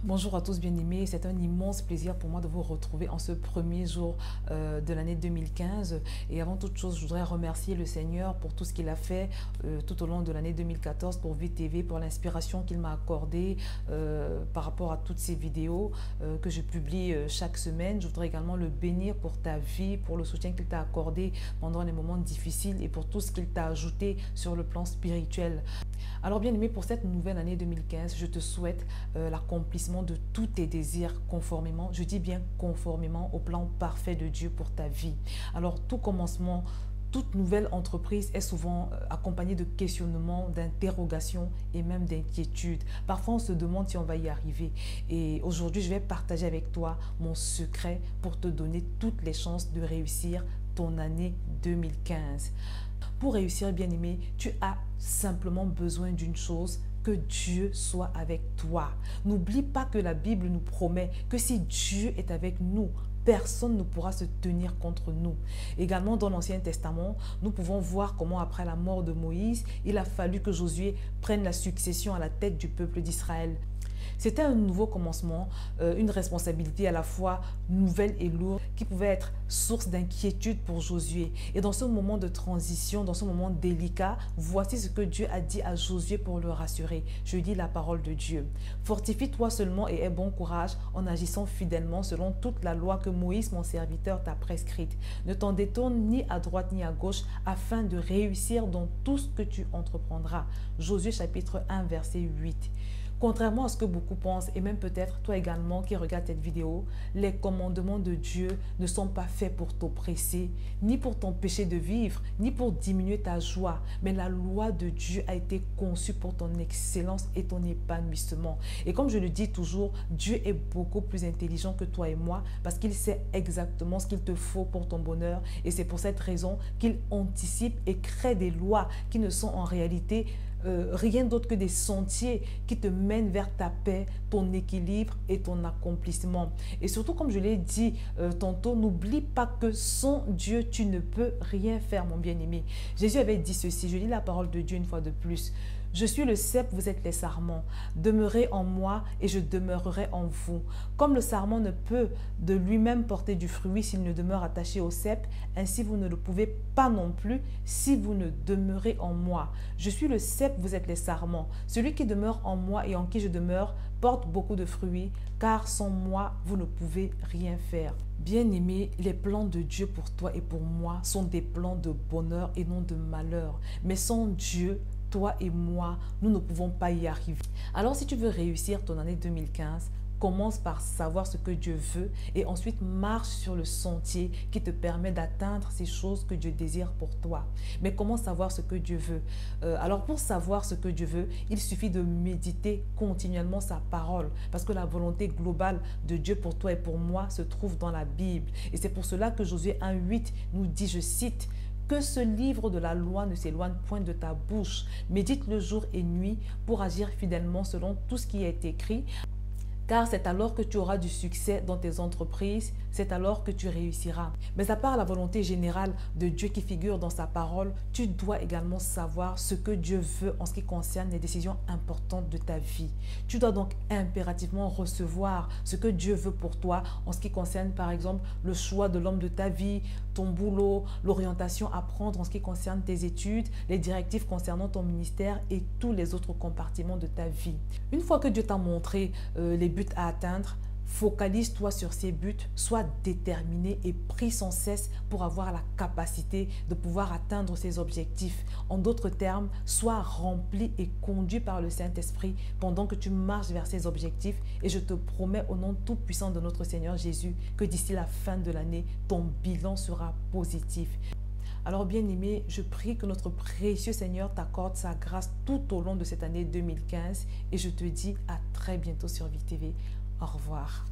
Bonjour à tous bien-aimés, c'est un immense plaisir pour moi de vous retrouver en ce premier jour de l'année 2015. Et avant toute chose, je voudrais remercier le Seigneur pour tout ce qu'il a fait tout au long de l'année 2014 pour VTV, pour l'inspiration qu'il m'a accordée par rapport à toutes ces vidéos que je publie chaque semaine. Je voudrais également le bénir pour ta vie, pour le soutien qu'il t'a accordé pendant les moments difficiles et pour tout ce qu'il t'a ajouté sur le plan spirituel. Alors bien aimé, pour cette nouvelle année 2015, je te souhaite l'accomplissement de tous tes désirs conformément, je dis bien conformément au plan parfait de Dieu pour ta vie. Alors tout commencement, toute nouvelle entreprise est souvent accompagnée de questionnements, d'interrogations et même d'inquiétudes. Parfois, on se demande si on va y arriver. Et aujourd'hui, je vais partager avec toi mon secret pour te donner toutes les chances de réussir ton année 2015. Pour réussir, bien-aimé, tu as simplement besoin d'une chose, que Dieu soit avec toi. N'oublie pas que la Bible nous promet que si Dieu est avec nous, personne ne pourra se tenir contre nous. Également dans l'Ancien Testament, nous pouvons voir comment après la mort de Moïse, il a fallu que Josué prenne la succession à la tête du peuple d'Israël. C'était un nouveau commencement, une responsabilité à la fois nouvelle et lourde qui pouvait être source d'inquiétude pour Josué. Et dans ce moment de transition, dans ce moment délicat, voici ce que Dieu a dit à Josué pour le rassurer. Je lis la parole de Dieu. Fortifie-toi seulement et aie bon courage en agissant fidèlement selon toute la loi que Moïse, mon serviteur, t'a prescrite. Ne t'en détourne ni à droite ni à gauche afin de réussir dans tout ce que tu entreprendras. Josué chapitre 1 verset 8. Contrairement à ce que beaucoup pensent, et même peut-être toi également qui regardes cette vidéo, les commandements de Dieu ne sont pas faits pour t'oppresser, ni pour t'empêcher de vivre, ni pour diminuer ta joie. Mais la loi de Dieu a été conçue pour ton excellence et ton épanouissement. Et comme je le dis toujours, Dieu est beaucoup plus intelligent que toi et moi parce qu'il sait exactement ce qu'il te faut pour ton bonheur. Et c'est pour cette raison qu'il anticipe et crée des lois qui ne sont en réalité rien d'autre que des sentiers qui te mènent vers ta paix, ton équilibre et ton accomplissement. Et surtout, comme je l'ai dit tantôt, n'oublie pas que sans Dieu, tu ne peux rien faire, mon bien-aimé. Jésus avait dit ceci, je lis la parole de Dieu une fois de plus. Je suis le cep, vous êtes les sarments. Demeurez en moi et je demeurerai en vous. Comme le sarment ne peut de lui-même porter du fruit s'il ne demeure attaché au cep, ainsi vous ne le pouvez pas non plus si vous ne demeurez en moi. Je suis le cep, vous êtes les sarments. Celui qui demeure en moi et en qui je demeure porte beaucoup de fruits, car sans moi, vous ne pouvez rien faire. Bien-aimé, les plans de Dieu pour toi et pour moi sont des plans de bonheur et non de malheur. Mais sans Dieu, toi et moi, nous ne pouvons pas y arriver. Alors si tu veux réussir ton année 2015, commence par savoir ce que Dieu veut et ensuite marche sur le sentier qui te permet d'atteindre ces choses que Dieu désire pour toi. Mais comment savoir ce que Dieu veut? Alors pour savoir ce que Dieu veut, il suffit de méditer continuellement sa parole parce que la volonté globale de Dieu pour toi et pour moi se trouve dans la Bible. Et c'est pour cela que Josué 1,8 nous dit, je cite, que ce livre de la loi ne s'éloigne point de ta bouche. Médite le jour et nuit pour agir fidèlement selon tout ce qui est écrit. Car c'est alors que tu auras du succès dans tes entreprises, c'est alors que tu réussiras. Mais à part la volonté générale de Dieu qui figure dans sa parole, tu dois également savoir ce que Dieu veut en ce qui concerne les décisions importantes de ta vie. Tu dois donc impérativement recevoir ce que Dieu veut pour toi en ce qui concerne par exemple le choix de l'homme de ta vie, ton boulot, l'orientation à prendre en ce qui concerne tes études, les directives concernant ton ministère et tous les autres compartiments de ta vie. Une fois que Dieu t'a montré les buts à atteindre, focalise-toi sur ces buts, sois déterminé et prie sans cesse pour avoir la capacité de pouvoir atteindre ces objectifs. En d'autres termes, sois rempli et conduit par le Saint-Esprit pendant que tu marches vers ces objectifs et je te promets au nom tout-puissant de notre Seigneur Jésus que d'ici la fin de l'année, ton bilan sera positif. Alors bien-aimé, je prie que notre précieux Seigneur t'accorde sa grâce tout au long de cette année 2015 et je te dis à très bientôt sur VTV. Au revoir.